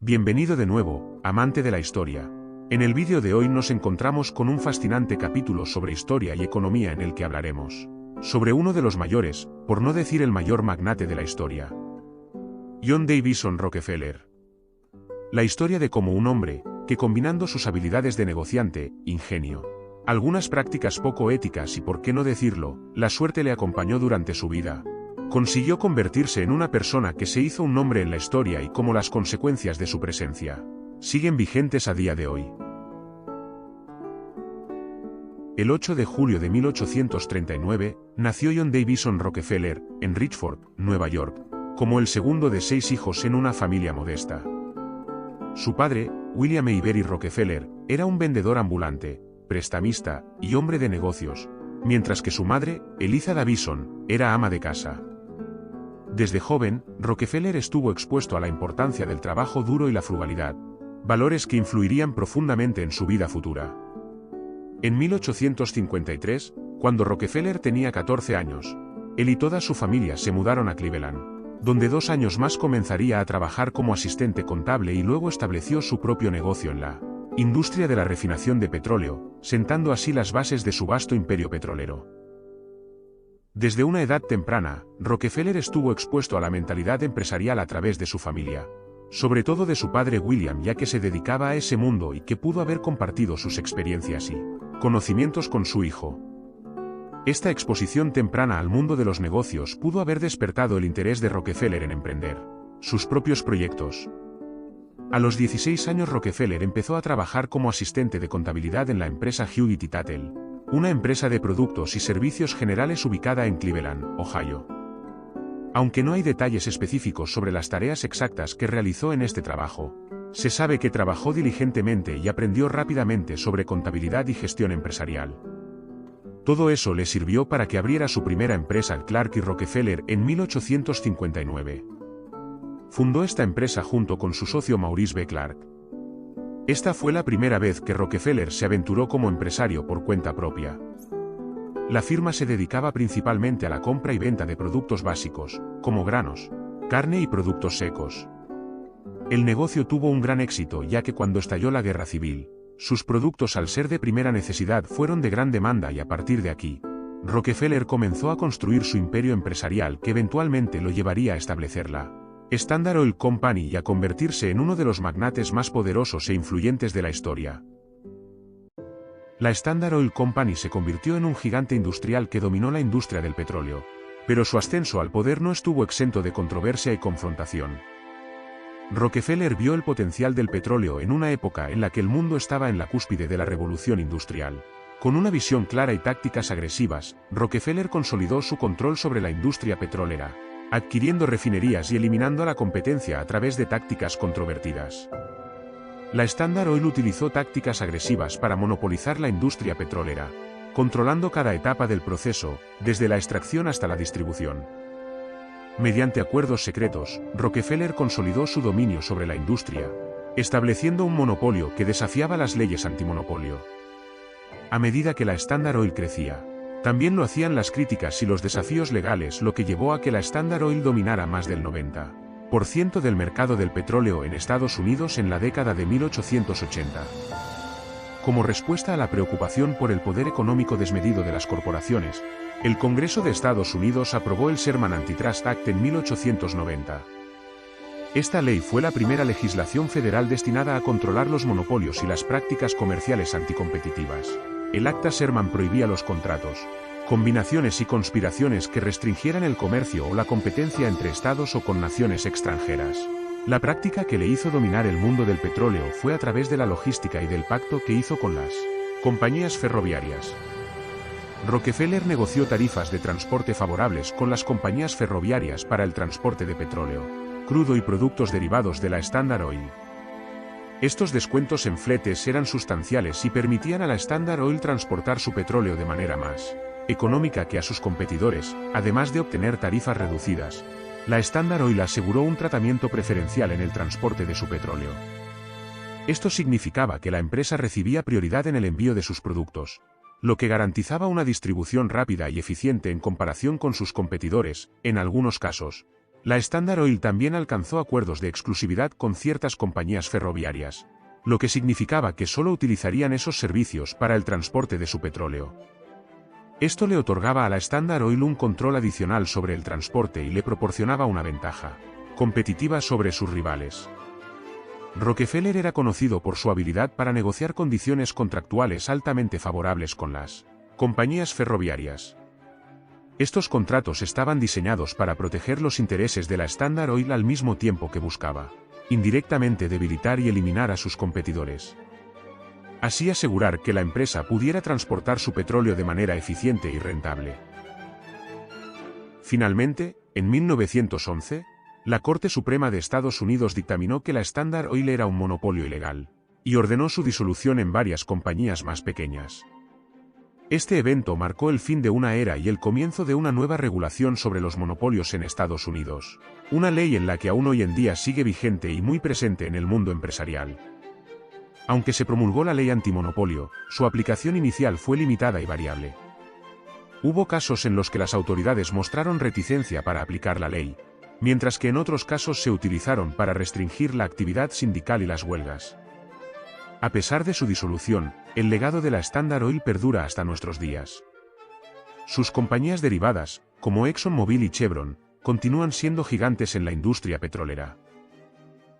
Bienvenido de nuevo, amante de la historia. En el vídeo de hoy nos encontramos con un fascinante capítulo sobre historia y economía en el que hablaremos sobre uno de los mayores, por no decir el mayor magnate de la historia. John Davison Rockefeller. La historia de cómo un hombre, que combinando sus habilidades de negociante, ingenio, algunas prácticas poco éticas y por qué no decirlo, la suerte le acompañó durante su vida, consiguió convertirse en una persona que se hizo un nombre en la historia y cómo las consecuencias de su presencia siguen vigentes a día de hoy. El 8 de julio de 1839, nació John Davison Rockefeller, en Richford, Nueva York, como el segundo de 6 hijos en una familia modesta. Su padre, William Avery Rockefeller, era un vendedor ambulante, prestamista y hombre de negocios, mientras que su madre, Eliza Davison, era ama de casa. Desde joven, Rockefeller estuvo expuesto a la importancia del trabajo duro y la frugalidad, valores que influirían profundamente en su vida futura. En 1853, cuando Rockefeller tenía 14 años, él y toda su familia se mudaron a Cleveland, donde 2 años más comenzaría a trabajar como asistente contable y luego estableció su propio negocio en la industria de la refinación de petróleo, sentando así las bases de su vasto imperio petrolero. Desde una edad temprana, Rockefeller estuvo expuesto a la mentalidad empresarial a través de su familia, sobre todo de su padre William, ya que se dedicaba a ese mundo y que pudo haber compartido sus experiencias y conocimientos con su hijo. Esta exposición temprana al mundo de los negocios pudo haber despertado el interés de Rockefeller en emprender sus propios proyectos. A los 16 años Rockefeller empezó a trabajar como asistente de contabilidad en la empresa Hewitt y Tattle, una empresa de productos y servicios generales ubicada en Cleveland, Ohio. Aunque no hay detalles específicos sobre las tareas exactas que realizó en este trabajo, se sabe que trabajó diligentemente y aprendió rápidamente sobre contabilidad y gestión empresarial. Todo eso le sirvió para que abriera su primera empresa, Clark y Rockefeller, en 1859. Fundó esta empresa junto con su socio Maurice B. Clark. Esta fue la primera vez que Rockefeller se aventuró como empresario por cuenta propia. La firma se dedicaba principalmente a la compra y venta de productos básicos, como granos, carne y productos secos. El negocio tuvo un gran éxito ya que cuando estalló la guerra civil, sus productos al ser de primera necesidad fueron de gran demanda y a partir de aquí, Rockefeller comenzó a construir su imperio empresarial que eventualmente lo llevaría a establecer la Standard Oil Company y a convertirse en uno de los magnates más poderosos e influyentes de la historia. La Standard Oil Company se convirtió en un gigante industrial que dominó la industria del petróleo, pero su ascenso al poder no estuvo exento de controversia y confrontación. Rockefeller vio el potencial del petróleo en una época en la que el mundo estaba en la cúspide de la revolución industrial. Con una visión clara y tácticas agresivas, Rockefeller consolidó su control sobre la industria petrolera, adquiriendo refinerías y eliminando a la competencia a través de tácticas controvertidas. La Standard Oil utilizó tácticas agresivas para monopolizar la industria petrolera, controlando cada etapa del proceso, desde la extracción hasta la distribución. Mediante acuerdos secretos, Rockefeller consolidó su dominio sobre la industria, estableciendo un monopolio que desafiaba las leyes antimonopolio. A medida que la Standard Oil crecía, también lo hacían las críticas y los desafíos legales, lo que llevó a que la Standard Oil dominara más del 90% del mercado del petróleo en Estados Unidos en la década de 1880. Como respuesta a la preocupación por el poder económico desmedido de las corporaciones, el Congreso de Estados Unidos aprobó el Sherman Antitrust Act en 1890. Esta ley fue la primera legislación federal destinada a controlar los monopolios y las prácticas comerciales anticompetitivas. El Acta Sherman prohibía los contratos, combinaciones y conspiraciones que restringieran el comercio o la competencia entre estados o con naciones extranjeras. La práctica que le hizo dominar el mundo del petróleo fue a través de la logística y del pacto que hizo con las compañías ferroviarias. Rockefeller negoció tarifas de transporte favorables con las compañías ferroviarias para el transporte de petróleo, crudo y productos derivados de la Standard Oil. Estos descuentos en fletes eran sustanciales y permitían a la Standard Oil transportar su petróleo de manera más económica que a sus competidores, además de obtener tarifas reducidas. La Standard Oil aseguró un tratamiento preferencial en el transporte de su petróleo. Esto significaba que la empresa recibía prioridad en el envío de sus productos, lo que garantizaba una distribución rápida y eficiente en comparación con sus competidores. En algunos casos, La Standard Oil también alcanzó acuerdos de exclusividad con ciertas compañías ferroviarias, lo que significaba que solo utilizarían esos servicios para el transporte de su petróleo. Esto le otorgaba a la Standard Oil un control adicional sobre el transporte y le proporcionaba una ventaja competitiva sobre sus rivales. Rockefeller era conocido por su habilidad para negociar condiciones contractuales altamente favorables con las compañías ferroviarias. Estos contratos estaban diseñados para proteger los intereses de la Standard Oil al mismo tiempo que buscaba, indirectamente, debilitar y eliminar a sus competidores. Así asegurar que la empresa pudiera transportar su petróleo de manera eficiente y rentable. Finalmente, en 1911, la Corte Suprema de Estados Unidos dictaminó que la Standard Oil era un monopolio ilegal, y ordenó su disolución en varias compañías más pequeñas. Este evento marcó el fin de una era y el comienzo de una nueva regulación sobre los monopolios en Estados Unidos, una ley en la que aún hoy en día sigue vigente y muy presente en el mundo empresarial. Aunque se promulgó la ley antimonopolio, su aplicación inicial fue limitada y variable. Hubo casos en los que las autoridades mostraron reticencia para aplicar la ley, mientras que en otros casos se utilizaron para restringir la actividad sindical y las huelgas. A pesar de su disolución, el legado de la Standard Oil perdura hasta nuestros días. Sus compañías derivadas, como ExxonMobil y Chevron, continúan siendo gigantes en la industria petrolera.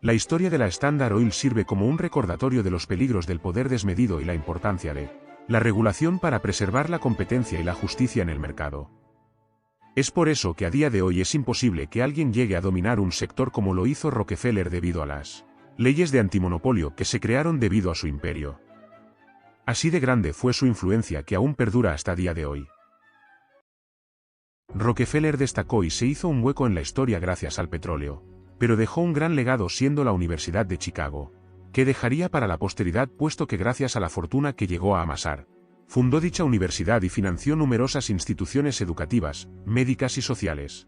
La historia de la Standard Oil sirve como un recordatorio de los peligros del poder desmedido y la importancia de la regulación para preservar la competencia y la justicia en el mercado. Es por eso que a día de hoy es imposible que alguien llegue a dominar un sector como lo hizo Rockefeller debido a las leyes de antimonopolio que se crearon debido a su imperio. Así de grande fue su influencia que aún perdura hasta día de hoy. Rockefeller destacó y se hizo un hueco en la historia gracias al petróleo, pero dejó un gran legado siendo la Universidad de Chicago, que dejaría para la posteridad puesto que gracias a la fortuna que llegó a amasar, fundó dicha universidad y financió numerosas instituciones educativas, médicas y sociales.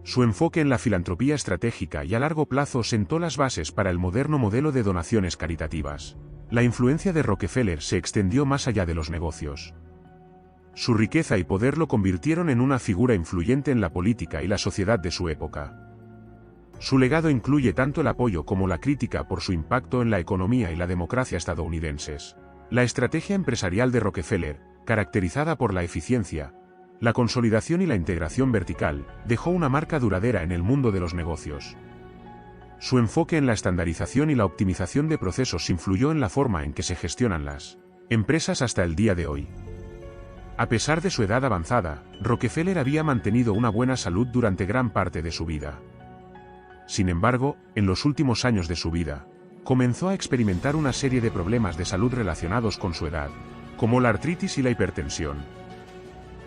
Su enfoque en la filantropía estratégica y a largo plazo sentó las bases para el moderno modelo de donaciones caritativas. La influencia de Rockefeller se extendió más allá de los negocios. Su riqueza y poder lo convirtieron en una figura influyente en la política y la sociedad de su época. Su legado incluye tanto el apoyo como la crítica por su impacto en la economía y la democracia estadounidenses. La estrategia empresarial de Rockefeller, caracterizada por la eficiencia, la consolidación y la integración vertical, dejó una marca duradera en el mundo de los negocios. Su enfoque en la estandarización y la optimización de procesos influyó en la forma en que se gestionan las empresas hasta el día de hoy. A pesar de su edad avanzada, Rockefeller había mantenido una buena salud durante gran parte de su vida. Sin embargo, en los últimos años de su vida, comenzó a experimentar una serie de problemas de salud relacionados con su edad, como la artritis y la hipertensión.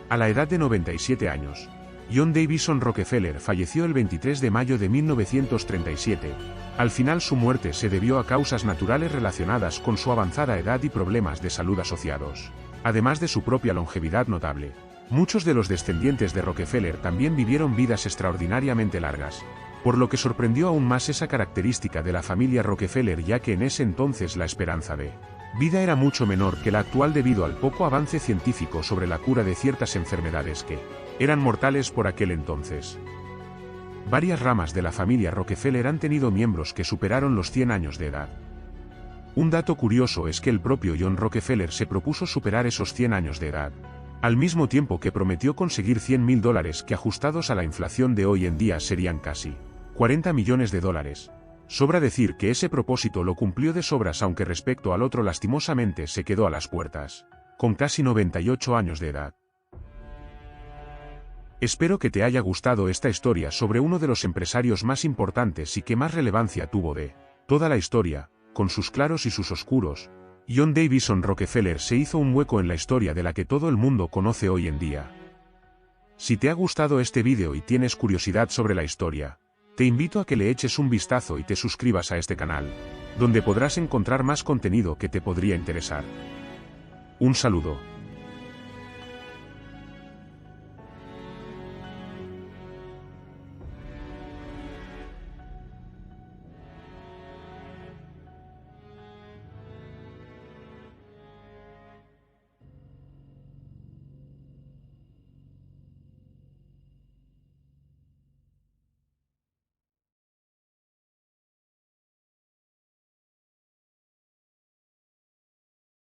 A la edad de 97 años, John Davison Rockefeller falleció el 23 de mayo de 1937. Al final su muerte se debió a causas naturales relacionadas con su avanzada edad y problemas de salud asociados. Además de su propia longevidad notable, muchos de los descendientes de Rockefeller también vivieron vidas extraordinariamente largas, por lo que sorprendió aún más esa característica de la familia Rockefeller, ya que en ese entonces la esperanza de vida era mucho menor que la actual debido al poco avance científico sobre la cura de ciertas enfermedades que eran mortales por aquel entonces. Varias ramas de la familia Rockefeller han tenido miembros que superaron los 100 años de edad. Un dato curioso es que el propio John Rockefeller se propuso superar esos 100 años de edad, al mismo tiempo que prometió conseguir $100.000 que ajustados a la inflación de hoy en día serían casi $40 millones. Sobra decir que ese propósito lo cumplió de sobras, aunque respecto al otro lastimosamente se quedó a las puertas, con casi 98 años de edad. Espero que te haya gustado esta historia sobre uno de los empresarios más importantes y que más relevancia tuvo de toda la historia, con sus claros y sus oscuros. John Davison Rockefeller se hizo un hueco en la historia de la que todo el mundo conoce hoy en día. Si te ha gustado este vídeo y tienes curiosidad sobre la historia, te invito a que le eches un vistazo y te suscribas a este canal, donde podrás encontrar más contenido que te podría interesar. Un saludo.